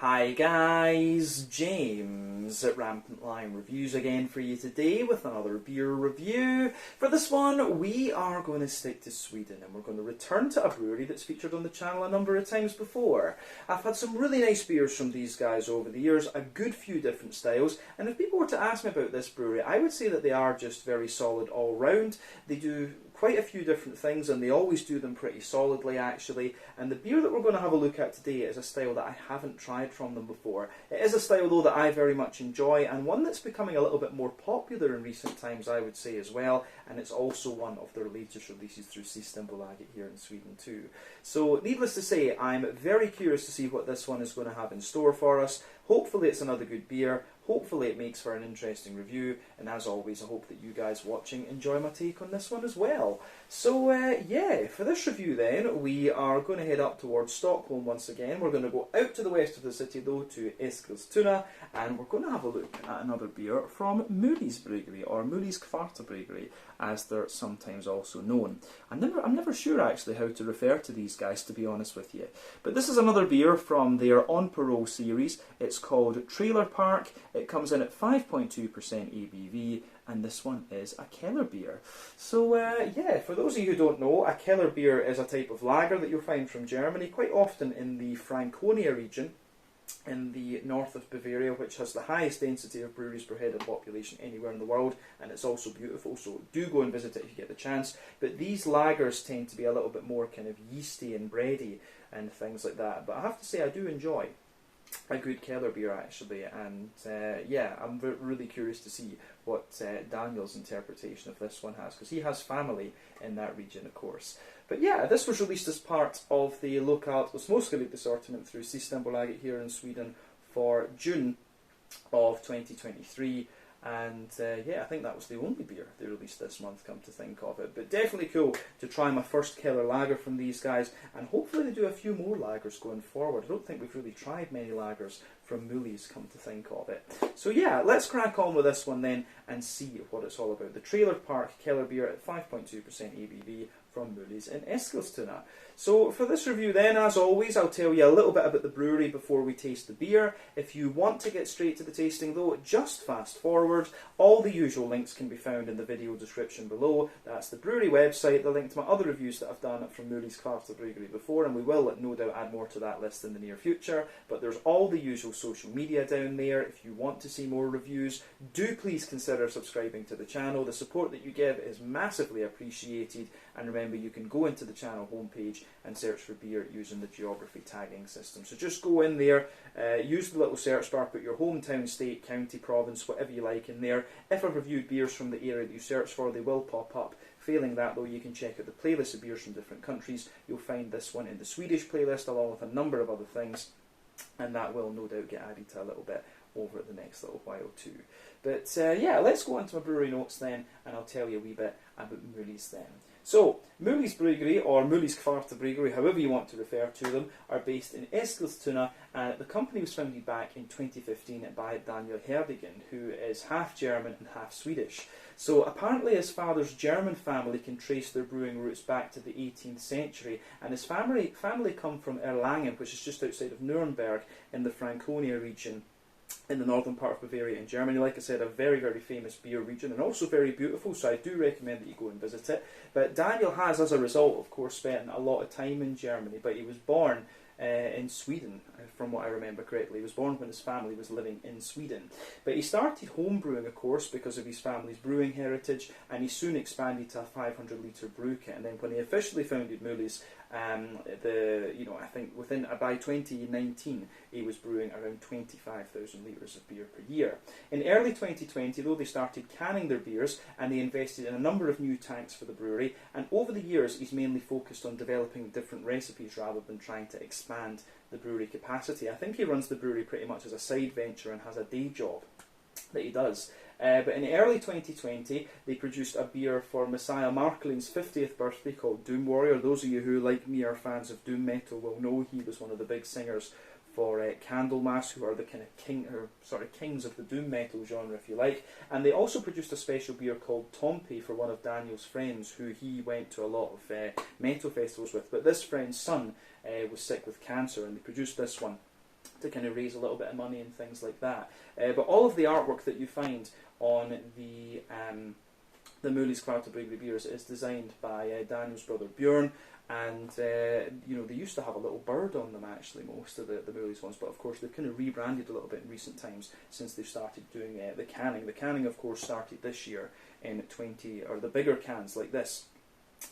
Hi guys, James at RampantLionReviews again for you today with another beer review. For this one we are going to stick to Sweden and we're going to return to a brewery that's featured on the channel a number of times before. I've had some really nice beers from these guys over the years, a good few different styles, and if people were to ask me about this brewery I would say that they are just very solid all round. They do quite a few different things and they always do them pretty solidly actually, and the beer that we're going to have a look at today is a style that I haven't tried from them before. It is a style though that I very much enjoy and one that's becoming a little bit more popular in recent times I would say as well, and it's also one of their latest releases through Systembolaget here in Sweden too. So needless to say, I'm very curious to see what this one is going to have in store for us. Hopefully it's another good beer, hopefully it makes for an interesting review, and as always I hope that you guys watching enjoy my take on this one as well. So yeah, for this review then, we are going to head up towards Stockholm once again. We're going to go out to the west of the city though, to Eskilstuna, and we're going to have a look at another beer from Möllys Bryggeri, or Möllys Kvarterbryggeri, as they're sometimes also known. I'm never sure actually how to refer to these guys, to be honest with you. But this is another beer from their On Parole series. It's called Trailer Park. It comes in at 5.2% ABV, and this one is a Kellerbier. So yeah, for those of you who don't know, a Kellerbier is a type of lager that you'll find from Germany, quite often in the Franconia region, in the north of Bavaria, which has the highest density of breweries per head of population anywhere in the world, and it's also beautiful, so do go and visit it if you get the chance. But these lagers tend to be a little bit more kind of yeasty and bready and things like that, but I have to say I do enjoy a good Kellerbier actually, and yeah, I'm really curious to see what Daniel's interpretation of this one has, because he has family in that region of course. But yeah, this was released as part of the Lokalt Osmoskalig assortment through Systembolaget here in Sweden for June of 2023. And yeah, I think that was the only beer they released this month, come to think of it. But definitely cool to try my first Keller lager from these guys, and hopefully they do a few more lagers going forward. I don't think we've really tried many lagers from Möllys, come to think of it. So yeah, let's crack on with this one then and see what it's all about. The Trailer Park Kellerbier at 5.2% ABV from Möllys in Eskilstuna. So for this review then, as always, I'll tell you a little bit about the brewery before we taste the beer. If you want to get straight to the tasting though, just fast forward. All the usual links can be found in the video description below. That's the brewery website, the link to my other reviews that I've done from Möllys Kvarterbryggeri before, and we will no doubt add more to that list in the near future. But there's all the usual social media down there. If you want to see more reviews, do please consider subscribing to the channel. The support that you give is massively appreciated, and remember you can go into the channel homepage and search for beer using the geography tagging system. So just go in there, use the little search bar, put your hometown, state, county, province, whatever you like in there. If I've reviewed beers from the area that you search for, they will pop up. Failing that though, you can check out the playlist of beers from different countries. You'll find this one in the Swedish playlist along with a number of other things, and that will no doubt get added to a little bit over the next little while too. But yeah, let's go on to my brewery notes then, and I'll tell you a wee bit about Möllys then. So, Möllys Bryggeri, or Möllys Kvarterbryggeri, however you want to refer to them, are based in Eskilstuna, and the company was founded back in 2015 by Daniel Herdigen, who is half German and half Swedish. So apparently his father's German family can trace their brewing roots back to the 18th century, and his family come from Erlangen, which is just outside of Nuremberg in the Franconia region in the northern part of Bavaria in Germany. Like I said, a very, very famous beer region, and also very beautiful, so I do recommend that you go and visit it. But Daniel has, as a result, of course, spent a lot of time in Germany, but he was born in Sweden, from what I remember correctly. He was born when his family was living in Sweden. But he started home brewing, of course, because of his family's brewing heritage, and he soon expanded to a 500-litre brew kit. And then when he officially founded Möllys, I think by 2019, he was brewing around 25,000 litres of beer per year. In early 2020, though, they started canning their beers, and they invested in a number of new tanks for the brewery. And over the years, he's mainly focused on developing different recipes rather than trying to expand the brewery capacity. I think he runs the brewery pretty much as a side venture and has a day job that he does. But in early 2020, they produced a beer for Messiah Marklin's 50th birthday called Doom Warrior. Those of you who, like me, are fans of doom metal will know he was one of the big singers for Candlemass, who are the kind of kings of the doom metal genre, if you like. And they also produced a special beer called Tompe for one of Daniel's friends, who he went to a lot of metal festivals with. But this friend's son was sick with cancer, and they produced this one to kind of raise a little bit of money and things like that. But all of the artwork that you find on the Möllys Kvarterbryggeri beers is designed by Daniel's brother Björn, and you know, they used to have a little bird on them actually, most of the Möllys ones, but of course they've kind of rebranded a little bit in recent times since they've started doing the canning. The canning of course started this year in the bigger cans like this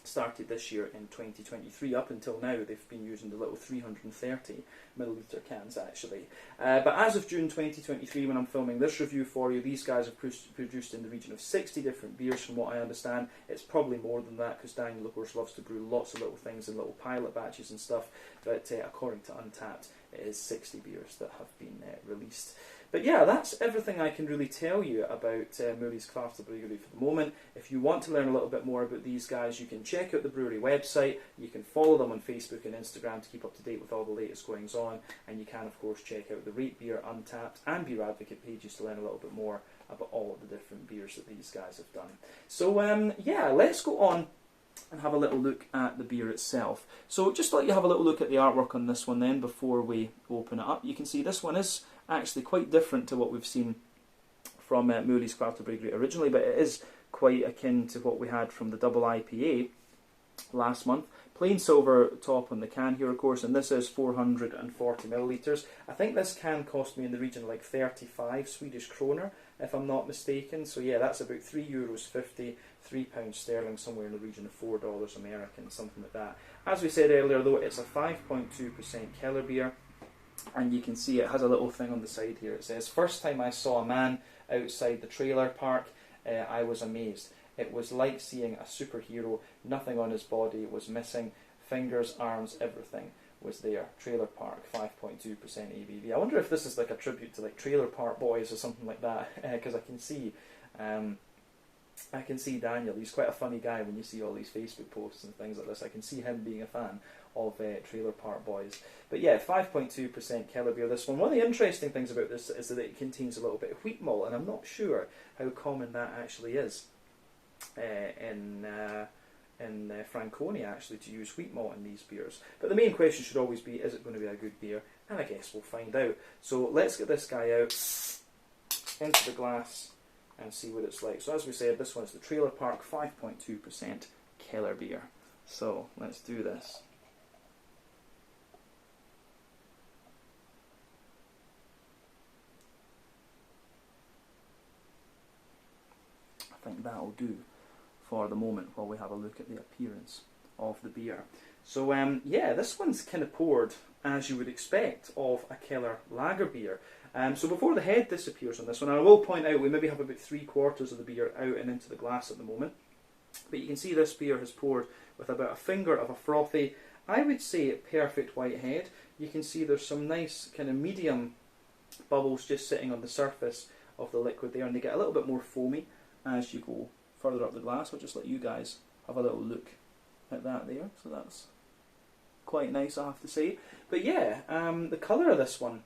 started this year in 2023. Up until now they've been using the little 330 milliliter cans actually. But as of June 2023, when I'm filming this review for you, these guys have produced in the region of 60 different beers from what I understand. It's probably more than that because Daniel of course loves to brew lots of little things in little pilot batches and stuff, but according to Untappd it is 60 beers that have been released. But yeah, that's everything I can really tell you about Möllys Kvarterbryggeri for the moment. If you want to learn a little bit more about these guys, you can check out the brewery website, you can follow them on Facebook and Instagram to keep up to date with all the latest goings on, and you can of course check out the Rate Beer, Untappd and Beer Advocate pages to learn a little bit more about all of the different beers that these guys have done. So yeah, let's go on and have a little look at the beer itself. So just to let you have a little look at the artwork on this one then before we open it up. You can see this one is actually quite different to what we've seen from Möllys Kvarterbryggeri originally, but it is quite akin to what we had from the double IPA last month. Plain silver top on the can here of course, and this is 440 millilitres. I think this can cost me in the region of like 35 Swedish kroner if I'm not mistaken. So yeah, that's about €3.50, £3 sterling, somewhere in the region of $4 American, something like that. As we said earlier though, it's a 5.2% Kellerbier, and you can see it has a little thing on the side here. It says, "First time I saw a man outside the trailer park, I was amazed. It was like seeing a superhero. Nothing on his body was missing. Fingers, arms, everything was there. Trailer Park, 5.2% ABV." I wonder if this is like a tribute to like Trailer Park Boys or something like that, because I can see Daniel. He's quite a funny guy when you see all these Facebook posts and things like this. I can see him being a fan of Trailer Park Boys. But yeah, 5.2% Kellerbier, this one. One of the interesting things about this is that it contains a little bit of wheat malt, and I'm not sure how common that actually is in Franconia actually, to use wheat malt in these beers. But the main question should always be, is it going to be a good beer? And I guess we'll find out. So let's get this guy out into the glass and see what it's like. So as we said, this one's the Trailer Park 5.2% Kellerbier. So let's do this. I think that'll do for the moment while we have a look at the appearance of the beer. So yeah, this one's kind of poured as you would expect of a Keller lager beer. So before the head disappears on this one, and I will point out we maybe have about 3/4 of the beer out and into the glass at the moment, but you can see this beer has poured with about a finger of a frothy, I would say perfect white head. You can see there's some nice kind of medium bubbles just sitting on the surface of the liquid there, and they get a little bit more foamy as you go further up the glass. I'll just let you guys have a little look at that there. So that's quite nice, I have to say. But yeah, the colour of this one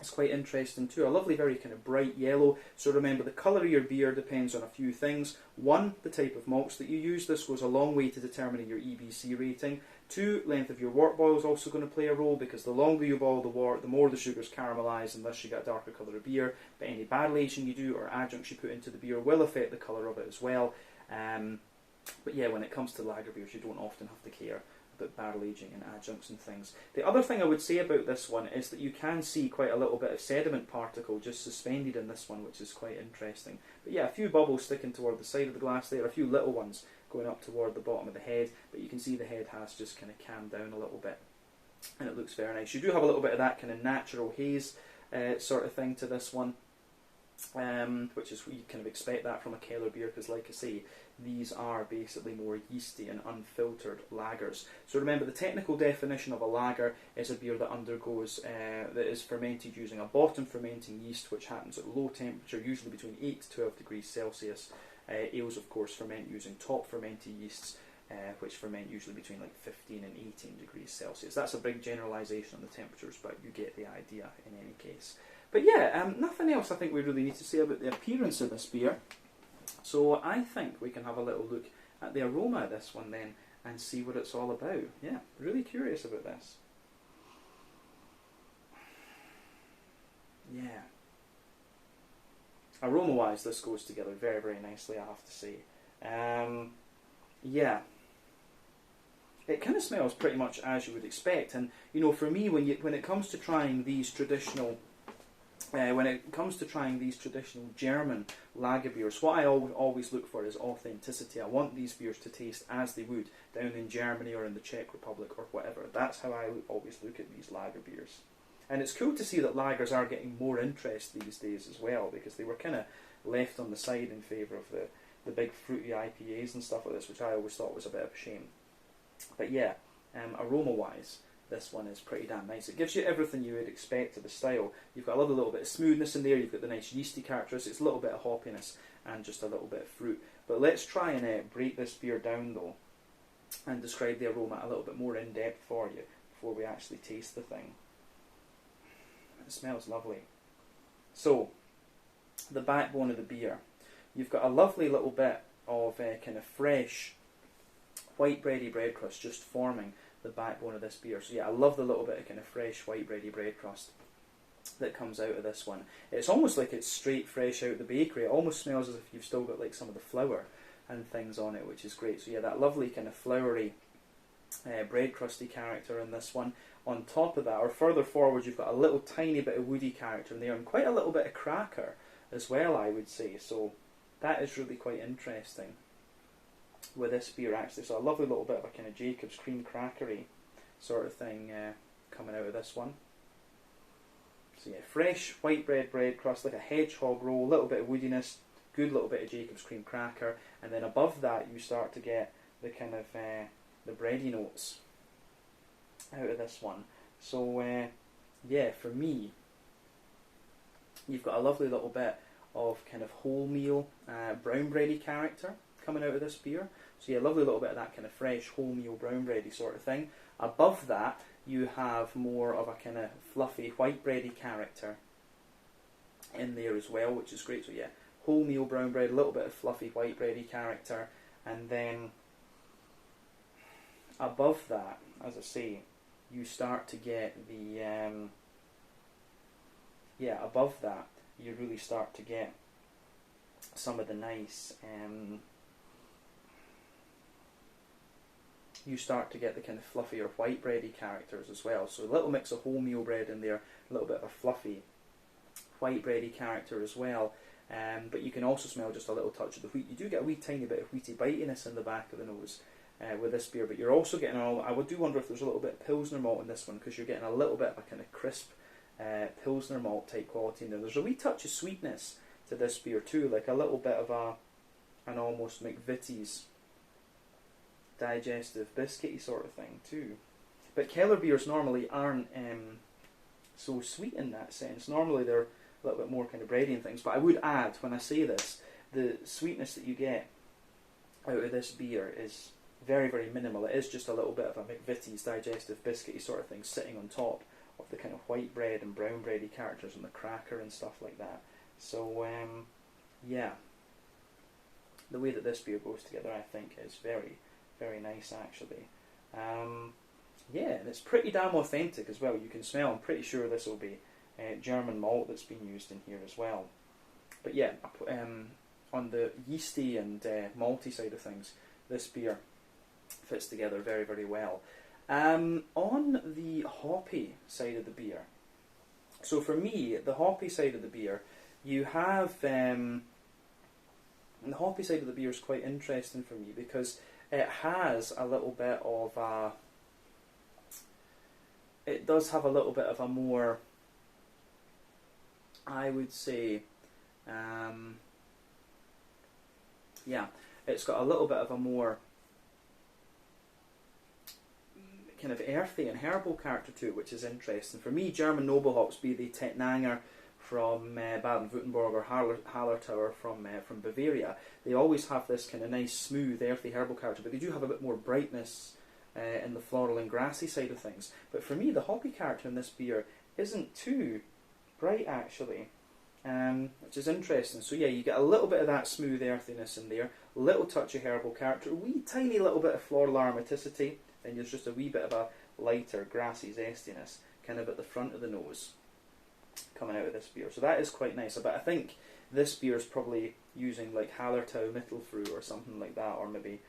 is quite interesting too. A lovely, very kind of bright yellow. So remember, the colour of your beer depends on a few things. One, the type of malts that you use. This goes a long way to determining your EBC rating. Two, length of your wort boil is also going to play a role, because the longer you boil the wort, the more the sugars caramelise, and thus you get a darker colour of beer. But any barrel aging you do or adjuncts you put into the beer will affect the colour of it as well. But yeah, when it comes to lager beers, you don't often have to care about barrel aging and adjuncts and things. The other thing I would say about this one is that you can see quite a little bit of sediment particle just suspended in this one, which is quite interesting. But yeah, a few bubbles sticking toward the side of the glass there, a few little ones going up toward the bottom of the head, but you can see the head has just kind of calmed down a little bit, and it looks very nice. You do have a little bit of that kind of natural haze sort of thing to this one, which is, you kind of expect that from a Keller beer, because like I say, these are basically more yeasty and unfiltered lagers. So remember, the technical definition of a lager is a beer that undergoes, that is fermented using a bottom fermenting yeast, which happens at low temperature, usually between 8 to 12 degrees Celsius. Ales, of course, ferment using top fermented yeasts, which ferment usually between like 15 and 18 degrees Celsius. That's a big generalisation on the temperatures, but you get the idea in any case. But yeah, nothing else I think we really need to say about the appearance of this beer. So I think we can have a little look at the aroma of this one then and see what it's all about. Yeah, really curious about this. yeah. Aroma-wise, this goes together very, very nicely, I have to say. Yeah. It kind of smells pretty much as you would expect, and you know, for me, when it comes to trying these traditional German lager beers, what I always look for is authenticity. I want these beers to taste as they would down in Germany or in the Czech Republic or whatever. That's how I always look at these lager beers. And it's cool to see that lagers are getting more interest these days as well, because they were kind of left on the side in favour of the big fruity IPAs and stuff like this, which I always thought was a bit of a shame. But yeah, aroma-wise, this one is pretty damn nice. It gives you everything you would expect of the style. You've got a little bit of smoothness in there, you've got the nice yeasty characteristics, a little bit of hoppiness, and just a little bit of fruit. But let's try and break this beer down though, and describe the aroma a little bit more in depth for you before we actually taste the thing. It smells lovely. So, the backbone of the beer. You've got a lovely little bit of kind of fresh white bready bread crust just forming the backbone of this beer. So yeah, I love the little bit of kind of fresh white bready bread crust that comes out of this one. It's almost like it's straight fresh out of the bakery. It almost smells as if you've still got like some of the flour and things on it, which is great. So yeah, that lovely kind of floury bread crusty character in this one. On top of that, or further forward, you've got a little tiny bit of woody character in there, and quite a little bit of cracker as well, I would say. So that is really quite interesting with this beer actually. So a lovely little bit of a kind of Jacob's cream crackery sort of thing coming out of this one. So yeah, fresh white bread crust, like a hedgehog roll, a little bit of woodiness, good little bit of Jacob's cream cracker, and then above that you start to get the kind of the bready notes out of this one. So yeah, for me, you've got a lovely little bit of kind of wholemeal brown bready character coming out of this beer. So yeah, lovely little bit of that kind of fresh wholemeal brown bready sort of thing. Above that, you have more of a kind of fluffy white bready character in there as well, which is great. So yeah, wholemeal brown bread, a little bit of fluffy white bready character, and then above that, as I say, you start to get the above that you really start to get some of the nice you start to get the kind of fluffier white bready characters as well. So a little mix of wholemeal bread in there, a little bit of a fluffy white bready character as well. But you can also smell just a little touch of the wheat. You do get a wee tiny bit of wheaty bitiness in the back of the nose with this beer, but you're also getting I do wonder if there's a little bit of Pilsner malt in this one, because you're getting a little bit of a kind of crisp Pilsner malt type quality in there. There's a wee touch of sweetness to this beer too, like a little bit of an almost McVitie's digestive biscuity sort of thing too. But Keller beers normally aren't so sweet in that sense. Normally they're a little bit more kind of bready and things. But I would add, when I say this, the sweetness that you get out of this beer is very, very minimal. It is just a little bit of a McVitie's digestive biscuity sort of thing sitting on top of the kind of white bread and brown bready characters and the cracker and stuff like that. So yeah, the way that this beer goes together, I think, is very, very nice actually. Yeah, and it's pretty damn authentic as well. You can smell, I'm pretty sure this will be German malt that's been used in here as well. But yeah, on the yeasty and malty side of things, this beer fits together very, very well. On the hoppy side of the beer, so for me, the hoppy side of the beer, you have the hoppy side of the beer is quite interesting for me, because it has a little bit of a, it does have a little bit of a more, I would say, yeah, it's got a little bit of a more kind of earthy and herbal character to it, which is interesting. For me, German noble hops, be they Tettnanger from Baden-Württemberg or Hallertauer from Bavaria, they always have this kind of nice, smooth, earthy, herbal character, but they do have a bit more brightness in the floral and grassy side of things. But for me, the hoppy character in this beer isn't too bright, actually, which is interesting. So yeah, you get a little bit of that smooth earthiness in there, a little touch of herbal character, a wee tiny little bit of floral aromaticity, and there's just a wee bit of a lighter, grassy zestiness kind of at the front of the nose. coming out of this beer. So that is quite nice. But I think this beer is probably using like Hallertau Mittelfrüh or something like that, or maybe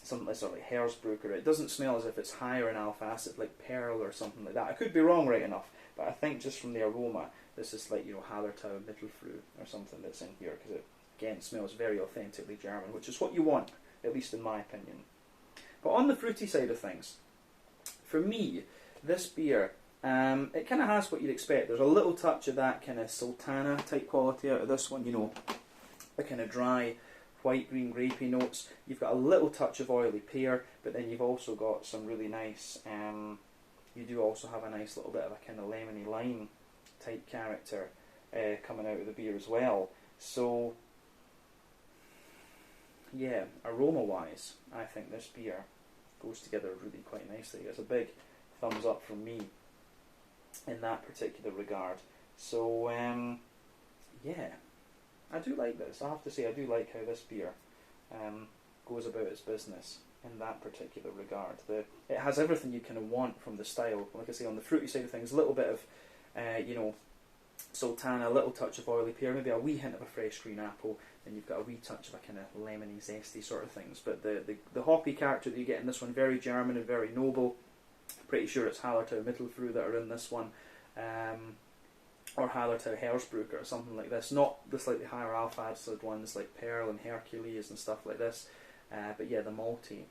something like sort of like Hersbrucker. It doesn't smell as if it's higher in alpha acid like Pearl or something like that. I could be wrong right enough, but I think just from the aroma, this is like, you know, Hallertau Mittelfrüh or something that's in here, because it again smells very authentically German, which is what you want, at least in my opinion. But on the fruity side of things, for me, this beer, it kind of has what you'd expect. There's a little touch of that kind of sultana type quality out of this one, you know, the kind of dry white green grapey notes. You've got a little touch of oily pear, but then you've also got some really nice, you do also have a nice little bit of a kind of lemony lime type character coming out of the beer as well. So yeah, aroma wise, I think this beer goes together really quite nicely. It's a big thumbs up from me in that particular regard. So yeah, I do like this. I have to say, I do like how this beer goes about its business in that particular regard. It has everything you kind of want from the style. Like I say, on the fruity side of things, a little bit of you know, sultana, a little touch of oily pear, maybe a wee hint of a fresh green apple, and you've got a wee touch of a kind of lemony, zesty sort of things. But the hoppy character that you get in this one, very German and very noble. Pretty sure it's Hallertau Mittelfrüh that are in this one, or Hallertau Hersbrucker or something like this. Not the slightly higher alpha acid ones like Pearl and Hercules and stuff like this. But yeah, the malty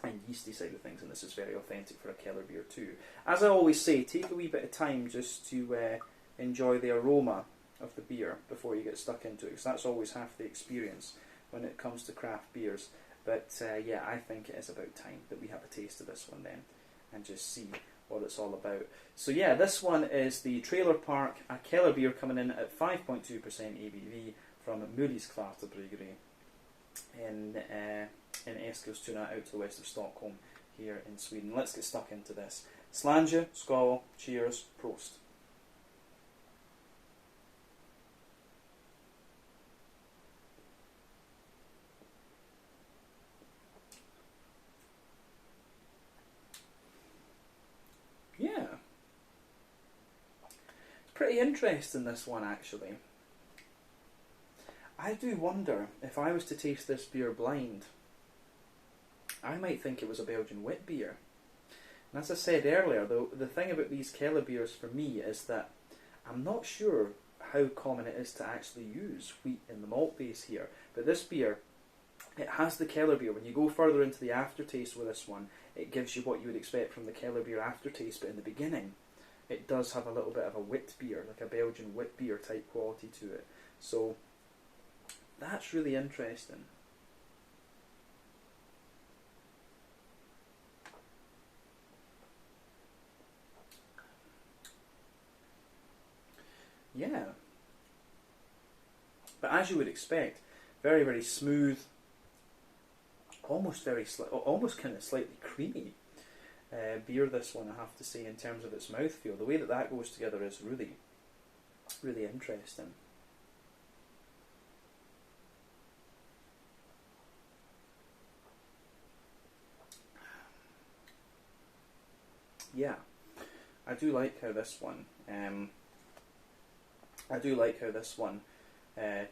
and yeasty side of things, and this is very authentic for a Kellerbier too. As I always say, take a wee bit of time just to enjoy the aroma of the beer before you get stuck into it, because that's always half the experience when it comes to craft beers. But yeah, I think it is about time that we have a taste of this one then, and just see what it's all about. So yeah, this one is the Trailer Park, a Kellerbier coming in at 5.2% ABV from Möllys Kvarterbryggeri in Eskilstuna, out to the west of Stockholm here in Sweden. Let's get stuck into this. Slange, skål, cheers, prost. Yeah, it's pretty interesting, this one actually. I do wonder if I was to taste this beer blind, I might think it was a Belgian wit beer. And as I said earlier, the thing about these Kellerbiers for me is that I'm not sure how common it is to actually use wheat in the malt base here. But this beer, it has the Kellerbier. When you go further into the aftertaste with this one, it gives you what you would expect from the Kellerbier aftertaste, but in the beginning, it does have a little bit of a wit beer, like a Belgian wit beer type quality to it. So that's really interesting. Yeah. But as you would expect, very, very smooth, almost kind of slightly creamy beer, this one, I have to say, in terms of its mouthfeel. The way that that goes together is really, really interesting. Yeah, I do like how this one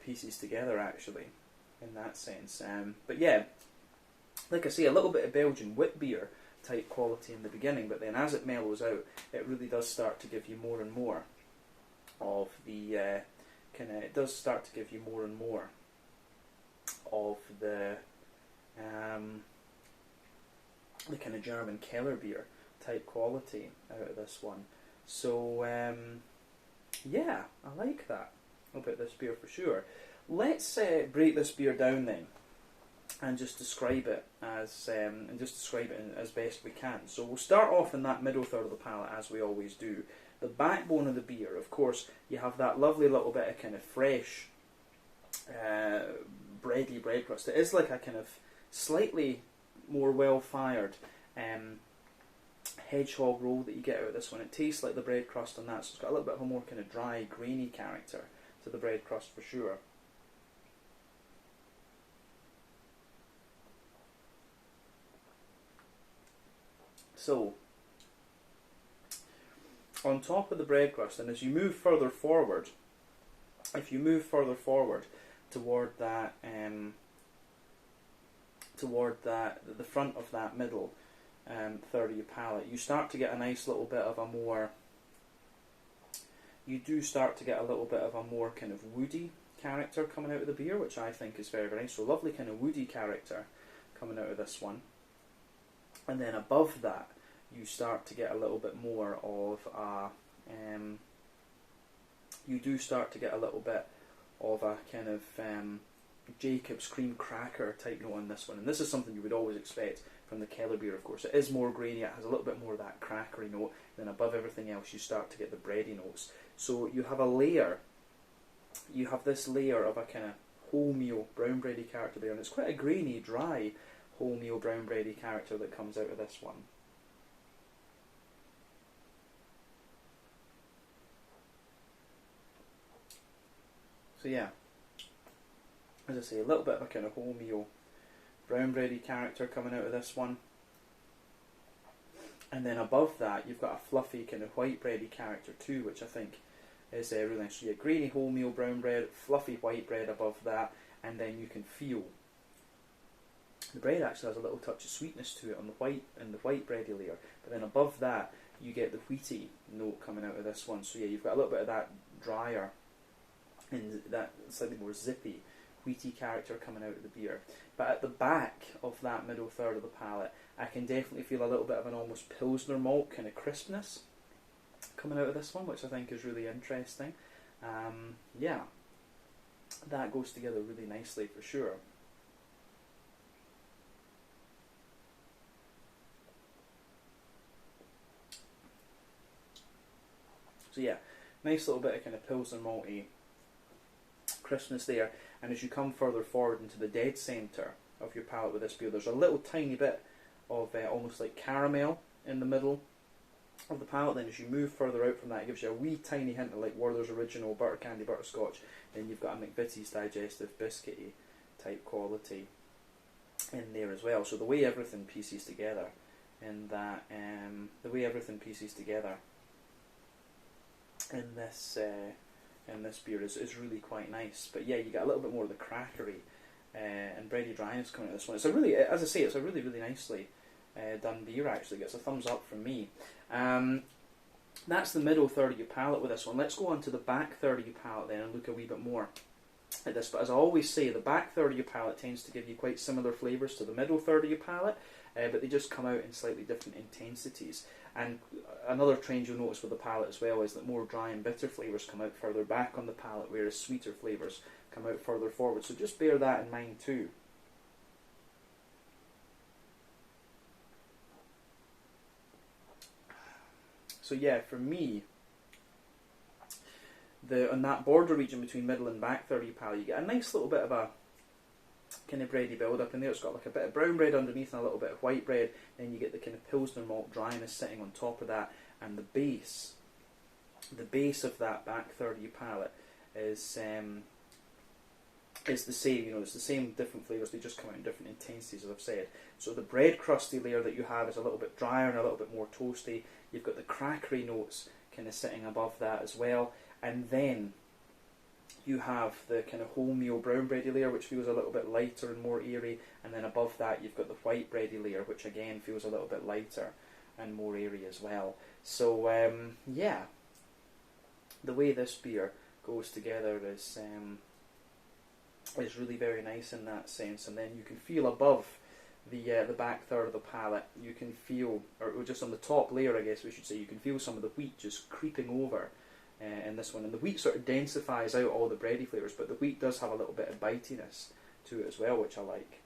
pieces together, actually, in that sense. But yeah, like I say, a little bit of Belgian wit beer type quality in the beginning, but then as it mellows out, it really does start to give you more and more of the it does start to give you more and more of the kind of German Kellerbier type quality out of this one. So yeah, I like that about this beer for sure. Let's break this beer down then, and just describe it as best we can. So we'll start off in that middle third of the palate, as we always do. The backbone of the beer, of course, you have that lovely little bit of kind of fresh bready bread crust. It is like a kind of slightly more well-fired hedgehog roll that you get out of this one. It tastes like the bread crust on that, so it's got a little bit of a more kind of dry, grainy character to the bread crust for sure. So, on top of the bread crust, and as you move further forward, if you move further forward toward that, the front of that middle third of your palate, you start to get a nice little bit of a more, you do start to get a little bit of a more kind of woody character coming out of the beer, which I think is very, very nice. So lovely kind of woody character coming out of this one. And then above that, you start to get a little bit more of a, you do start to get a little bit of a kind of Jacob's cream cracker type note on this one. And this is something you would always expect from the Kellerbier, of course. It is more grainy, it has a little bit more of that crackery note. Then above everything else, you start to get the bready notes. So you have a layer, you have this layer of a kind of wholemeal brown bready character there, and it's quite a grainy, dry wholemeal brown bready character that comes out of this one. So yeah, as I say, a little bit of a kind of wholemeal brown bready character coming out of this one. And then above that, you've got a fluffy kind of white bready character too, which I think is really nice. So you get grainy wholemeal brown bread, fluffy white bread above that, and then you can feel the bread actually has a little touch of sweetness to it on the white bready layer. But then above that, you get the wheaty note coming out of this one. So yeah, you've got a little bit of that drier and that slightly more zippy wheaty character coming out of the beer. But at the back of that middle third of the palate, I can definitely feel a little bit of an almost Pilsner malt kind of crispness coming out of this one, which I think is really interesting. Yeah, that goes together really nicely for sure. So yeah, nice little bit of kind of Pilsner malty crispness there. And as you come further forward into the dead centre of your palate with this beer, there's a little tiny bit of almost like caramel in the middle of the palate. Then as you move further out from that, it gives you a wee tiny hint of like Werther's Original butter candy butterscotch. Then you've got a McVitie's digestive biscuity type quality in there as well. So the way everything pieces together in that, in this beer is really quite nice. But yeah, you get a little bit more of the crackery and bready dryness coming out of this one. It's a really, as I say, it's a really, really nicely done beer actually. Gets a thumbs up from me. That's the middle third of your palate with this one. Let's go on to the back third of your palate then and look a wee bit more at this. But as I always say, the back third of your palate tends to give you quite similar flavours to the middle third of your palate, but they just come out in slightly different intensities. And another trend you'll notice with the palate as well is that more dry and bitter flavours come out further back on the palate, whereas sweeter flavours come out further forward. So just bear that in mind too. So yeah, for me, on that border region between middle and back third of your palate, you get a nice little bit of a kind of bready build up in there. It's got like a bit of brown bread underneath and a little bit of white bread. Then you get the kind of Pilsner malt dryness sitting on top of that, and the base of that back third of your palate is the same. You know, it's the same different flavours. They just come out in different intensities, as I've said. So the bread crusty layer that you have is a little bit drier and a little bit more toasty. You've got the crackery notes kind of sitting above that as well, and then you have the kind of wholemeal brown bready layer, which feels a little bit lighter and more airy, and then above that you've got the white bready layer, which again feels a little bit lighter and more airy as well. So yeah, the way this beer goes together is really very nice in that sense. And then you can feel above the back third of the palate, you can feel, or just on the top layer I guess we should say, you can feel some of the wheat just creeping over in this one. And the wheat sort of densifies out all the bready flavours, but the wheat does have a little bit of bitiness to it as well, which I like.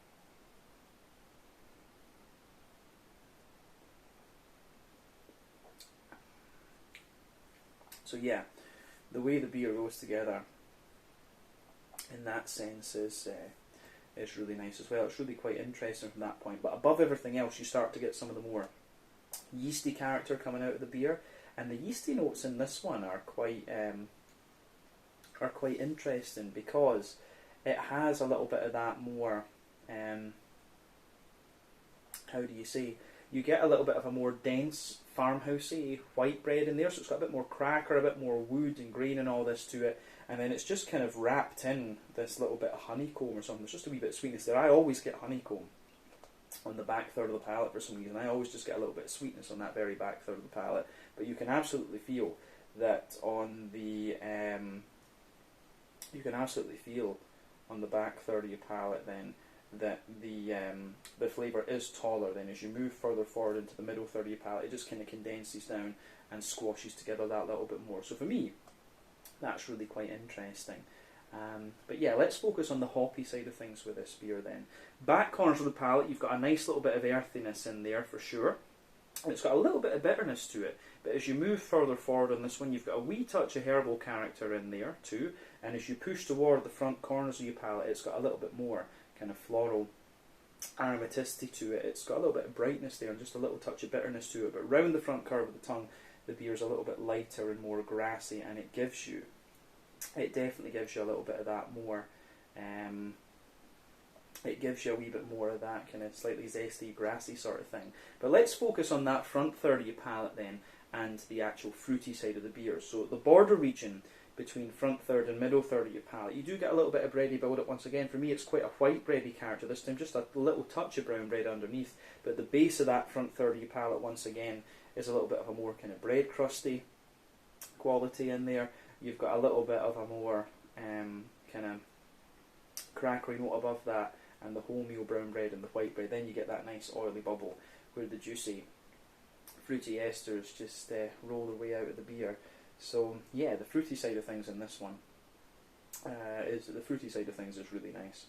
So yeah, the way the beer goes together in that sense is really nice as well. It's really quite interesting from that point. But above everything else, you start to get some of the more yeasty character coming out of the beer, and the yeasty notes in this one are quite interesting because it has a little bit of that more how do you say, you get a little bit of a more dense farmhousey white bread in there, so it's got a bit more cracker, a bit more wood and grain and all this to it, and then it's just kind of wrapped in this little bit of honeycomb or something. There's just a wee bit of sweetness there. I always get honeycomb on the back third of the palate for some reason. I always just get a little bit of sweetness on that very back third of the palate, but you can absolutely feel that on the back third of your palate then that the flavour is taller. Then as you move further forward into the middle third of your palate, it just kind of condenses down and squashes together that little bit more. So for me, that's really quite interesting. But yeah, let's focus on the hoppy side of things with this beer then. Back corners of the palate, you've got a nice little bit of earthiness in there for sure. And it's got a little bit of bitterness to it, but as you move further forward on this one, you've got a wee touch of herbal character in there too, and as you push toward the front corners of your palate, it's got a little bit more kind of floral aromaticity to it. It's got a little bit of brightness there and just a little touch of bitterness to it, but round the front curve of the tongue, the beer's a little bit lighter and more grassy, and it definitely gives you a little bit of that more, it gives you a wee bit more of that kind of slightly zesty, grassy sort of thing. But let's focus on that front third of your palate then, and the actual fruity side of the beer. So the border region between front third and middle third of your palate, you do get a little bit of bready build-up. Once again, for me it's quite a white bready character this time, just a little touch of brown bread underneath, but the base of that front third of your palate once again is a little bit of a more kind of bread crusty quality in there. You've got a little bit of a more kind of crackery note above that, and the wholemeal brown bread and the white bread. Then you get that nice oily bubble where the juicy fruity esters just roll their way out of the beer. So yeah, the fruity side of things in this one is really nice.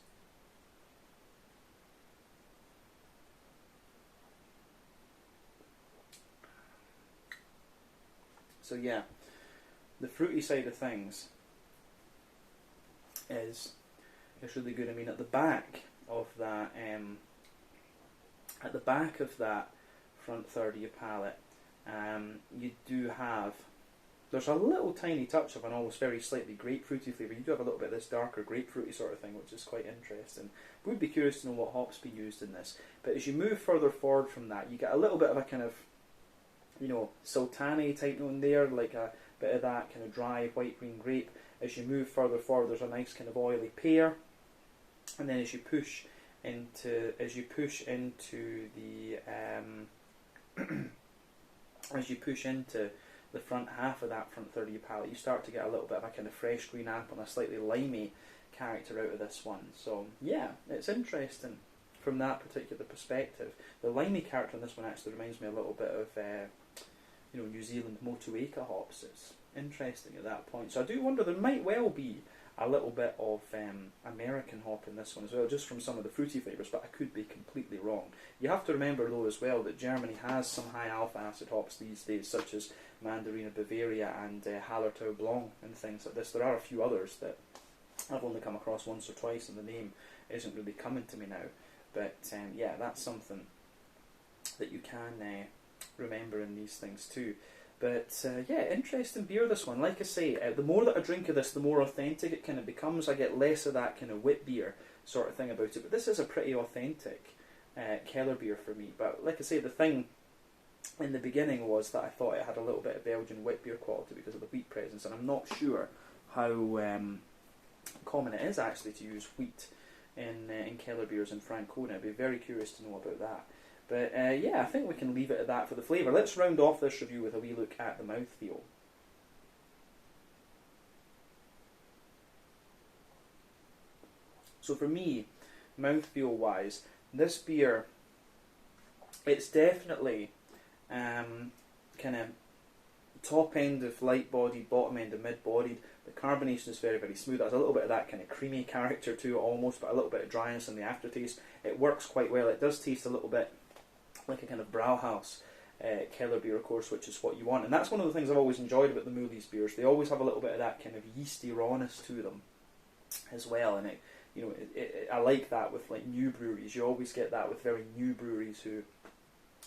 So yeah, the fruity side of things is really good. I mean, at the back of that front third of your palate, you do have, there's a little tiny touch of an almost very slightly grapefruity flavour. You do have a little bit of this darker grapefruity sort of thing, which is quite interesting. Would be curious to know what hops be used in this. But as you move further forward from that, you get a little bit of a kind of, sultani type note in there, like a bit of that kind of dry white-green grape. As you move further forward, there's a nice kind of oily pear. And then as you push into the front half of that front third of your palate, you start to get a little bit of a kind of fresh green apple and a slightly limey character out of this one. So yeah, it's interesting from that particular perspective. The limey character in this one actually reminds me a little bit of New Zealand Motueka hops. It's interesting at that point. So I do wonder, there might well be a little bit of American hop in this one as well, just from some of the fruity flavours, but I could be completely wrong. You have to remember though as well that Germany has some high alpha acid hops these days, such as Mandarina Bavaria and Hallertau Blanc and things like this. There are a few others that I've only come across once or twice and the name isn't really coming to me now. But yeah, that's something that you can remember in these things too. But yeah, interesting beer this one. Like I say, the more that I drink of this, the more authentic it kind of becomes. I get less of that kind of wit beer sort of thing about it. But this is a pretty authentic Kellerbier for me. But like I say, the thing in the beginning was that I thought it had a little bit of Belgian wit beer quality because of the wheat presence, and I'm not sure how common it is actually to use wheat in Kellerbiers in Francona. I'd be very curious to know about that. But yeah, I think we can leave it at that for the flavour. Let's round off this review with a wee look at the mouthfeel. So for me, mouthfeel wise, this beer, it's definitely kind of top end of light bodied, bottom end of mid bodied. The carbonation is very, very smooth. There's a little bit of that kind of creamy character to it almost, but a little bit of dryness in the aftertaste. It works quite well. It does taste a little bit like a kind of Brauhaus Kellerbier, of course, which is what you want. And that's one of the things I've always enjoyed about the Möllys beers. They always have a little bit of that kind of yeasty rawness to them as well. And I like that with like new breweries. You always get that with very new breweries who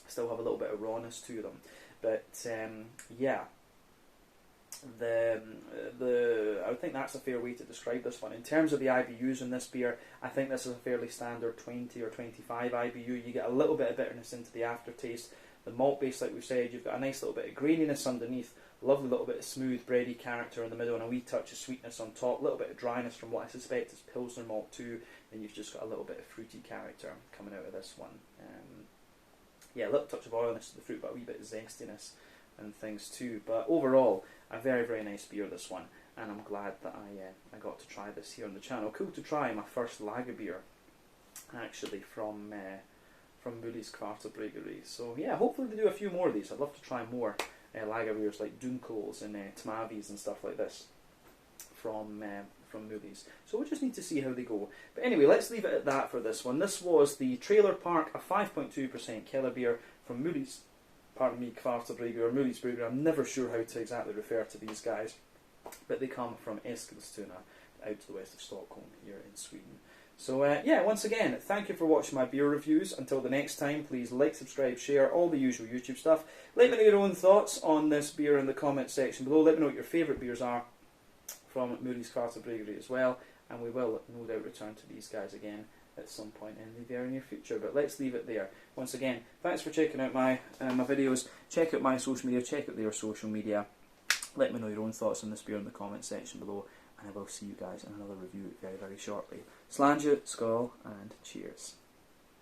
still have a little bit of rawness to them. But yeah, I would think that's a fair way to describe this one. In terms of the IBUs in this beer, I think this is a fairly standard 20 or 25 IBU. You get a little bit of bitterness into the aftertaste. The malt base, like we've said, you've got a nice little bit of graininess underneath, lovely little bit of smooth bready character in the middle, and a wee touch of sweetness on top, a little bit of dryness from what I suspect is Pilsner malt too, and you've just got a little bit of fruity character coming out of this one. Yeah, a little touch of oiliness to the fruit, but a wee bit of zestiness and things too. But overall, a very, very nice beer, this one, and I'm glad that I got to try this here on the channel. Cool to try my first lager beer, actually, from Möllys Kvarterbryggeri. So yeah, hopefully they do a few more of these. I'd love to try more lager beers like Dunkels and Tmavis and stuff like this from Möllys. So we'll just need to see how they go. But anyway, let's leave it at that for this one. This was the Trailer Park, a 5.2% Kellerbier from Möllys, Kvarterbryggeri, or Möllys Bryggeri. I'm never sure how to exactly refer to these guys, but they come from Eskilstuna, out to the west of Stockholm here in Sweden. So yeah, once again, thank you for watching my beer reviews. Until the next time, please like, subscribe, share, all the usual YouTube stuff. Let me know your own thoughts on this beer in the comments section below. Let me know what your favourite beers are from Möllys Kvarterbryggeri as well, and we will no doubt return to these guys again at some point in the very near future. But let's leave it there. Once again, thanks for checking out my videos. Check out my social media, check out their social media. Let me know your own thoughts on this beer in the comments section below, and I will see you guys in another review very, very shortly. Slàinte, skål, and cheers.